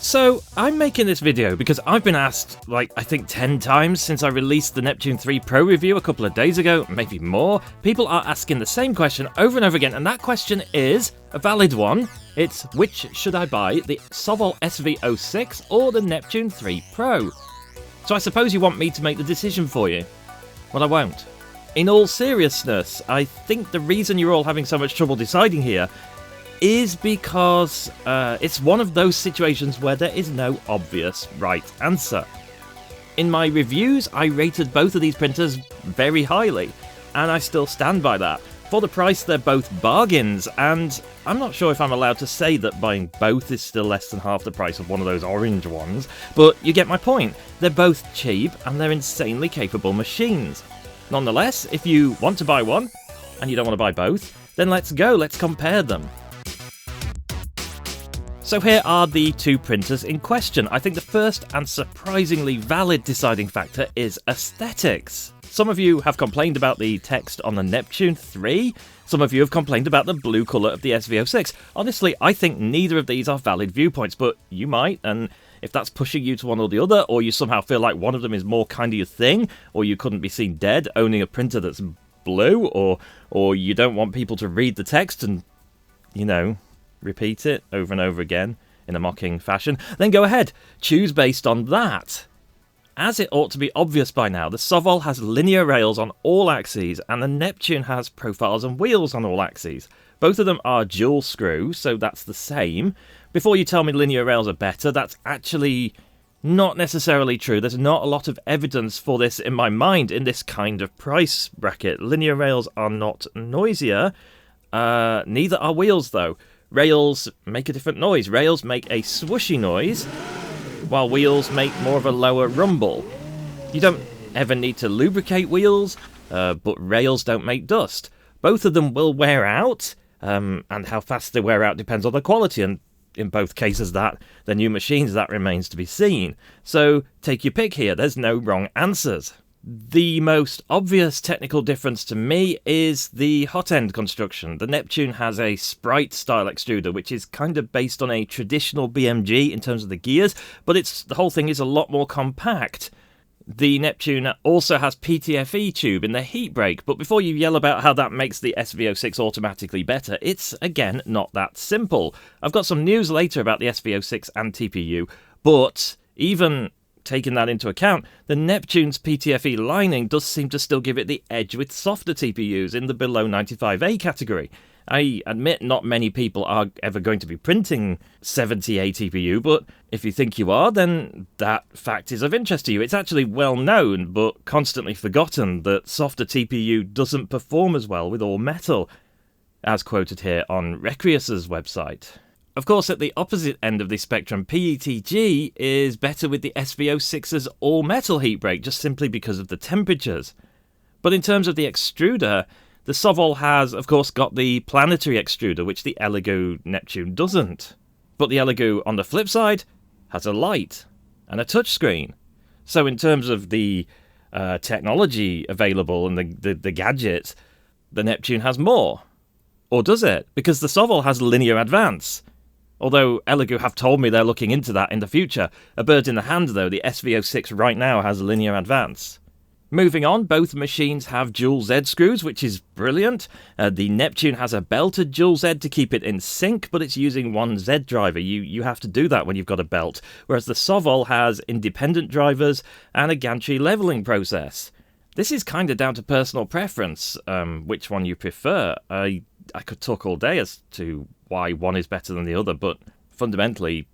So, I'm making this video because I've been asked, I think 10 times since I released the Neptune 3 Pro review a couple of days ago, maybe more. People are asking the same question over and over again, and that question is a valid one. It's, which should I buy, the Sovol SV06 or the Neptune 3 Pro? So I suppose you want me to make the decision for you. Well, I won't. In all seriousness, I think the reason you're all having so much trouble deciding here is because it's one of those situations where there is no obvious right answer. In my reviews, I rated both of these printers very highly, and I still stand by that. For the price, they're both bargains, and I'm not sure if I'm allowed to say that buying both is still less than half the price of one of those orange ones, but you get my point. They're both cheap, and they're insanely capable machines. Nonetheless, if you want to buy one, and you don't want to buy both, then let's go, let's compare them. So here are the two printers in question. I think the first and surprisingly valid deciding factor is aesthetics. Some of you have complained about the text on the Neptune 3, some of you have complained about the blue colour of the SV06. Honestly, I think neither of these are valid viewpoints, but you might, and if that's pushing you to one or the other, or you somehow feel like one of them is more kind of your thing, or you couldn't be seen dead owning a printer that's blue, or you don't want people to read the text and, repeat it over and over again in a mocking fashion, then go ahead, choose based on that. As it ought to be obvious by now, the Sovol has linear rails on all axes, and the Neptune has profiles and wheels on all axes. Both of them are dual screw, so that's the same. Before you tell me linear rails are better, that's actually not necessarily true. There's not a lot of evidence for this in my mind in this kind of price bracket. Linear rails are not noisier, neither are wheels though. Rails make a different noise. Rails make a swooshy noise, while wheels make more of a lower rumble. You don't ever need to lubricate wheels, but rails don't make dust. Both of them will wear out, and how fast they wear out depends on the quality, and in both cases that they're new machines, that remains to be seen. So take your pick here, there's no wrong answers. The most obvious technical difference to me is the hot end construction. The Neptune has a Sprite style extruder, which is kind of based on a traditional BMG in terms of the gears, but the whole thing is a lot more compact. The Neptune also has PTFE tube in the heat break, but before you yell about how that makes the SV06 automatically better, it's again not that simple. I've got some news later about the SV06 and TPU, but even taking that into account, the Neptune's PTFE lining does seem to still give it the edge with softer TPUs in the below 95A category. I admit not many people are ever going to be printing 70A TPU, but if you think you are, then that fact is of interest to you. It's actually well known, but constantly forgotten, that softer TPU doesn't perform as well with all metal, as quoted here on Recrius's website. Of course, at the opposite end of the spectrum, PETG is better with the SV06's all-metal heat break, just simply because of the temperatures. But in terms of the extruder, the Sovol has, of course, got the planetary extruder, which the Elegoo Neptune doesn't. But the Elegoo, on the flip side, has a light and a touchscreen. So in terms of the technology available and the gadgets, the Neptune has more. Or does it? Because the Sovol has linear advance. Although Elegoo have told me they're looking into that in the future. A bird in the hand though, the SV06 right now has linear advance. Moving on, both machines have dual Z screws, which is brilliant. The Neptune has a belted dual Z to keep it in sync, but it's using one Z driver. You have to do that when you've got a belt. Whereas the Sovol has independent drivers and a gantry leveling process. This is kind of down to personal preference, which one you prefer. I could talk all day as to why one is better than the other, but fundamentally,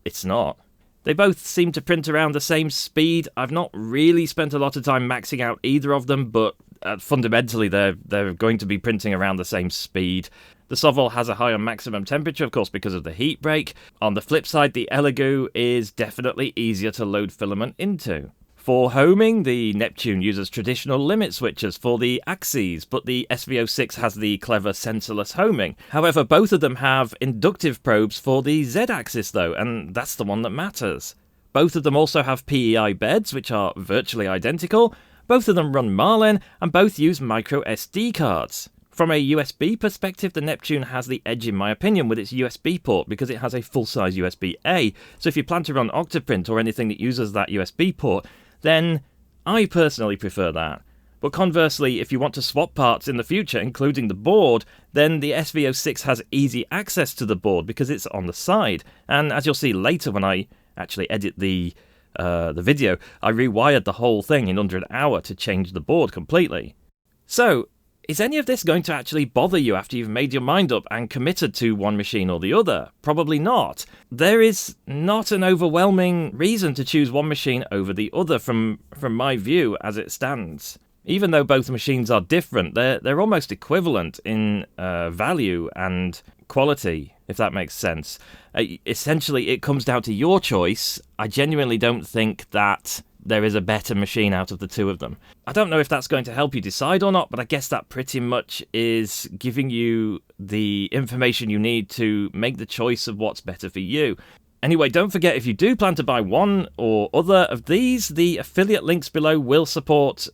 it's not. They both seem to print around the same speed. I've not really spent a lot of time maxing out either of them, but fundamentally they're going to be printing around the same speed. The Sovol has a higher maximum temperature, of course, because of the heat break. On the flip side, the Elegoo is definitely easier to load filament into. For homing, the Neptune uses traditional limit switches for the axes, but the SV06 has the clever sensorless homing. However, both of them have inductive probes for the Z-axis though, and that's the one that matters. Both of them also have PEI beds, which are virtually identical. Both of them run Marlin, and both use micro SD cards. From a USB perspective, the Neptune has the edge in my opinion with its USB port because it has a full-size USB-A. So if you plan to run Octoprint or anything that uses that USB port, then I personally prefer that. But conversely, if you want to swap parts in the future, including the board, then the SV06 has easy access to the board because it's on the side. And as you'll see later when I actually edit the video, I rewired the whole thing in under an hour to change the board completely. So, is any of this going to actually bother you after you've made your mind up and committed to one machine or the other? Probably not. There is not an overwhelming reason to choose one machine over the other from my view as it stands. Even though both machines are different, they're almost equivalent in value and quality, if that makes sense. Essentially, it comes down to your choice. I genuinely don't think that there is a better machine out of the two of them. I don't know if that's going to help you decide or not, but I guess that pretty much is giving you the information you need to make the choice of what's better for you. Anyway, don't forget, if you do plan to buy one or other of these, the affiliate links below will support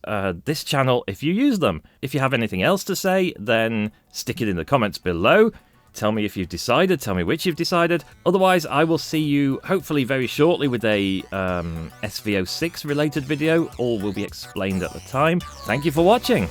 this channel if you use them. If you have anything else to say, then stick it in the comments below. Tell me if you've decided, tell me which you've decided. Otherwise, I will see you hopefully very shortly with a SV06 related video. All will be explained at the time. Thank you for watching.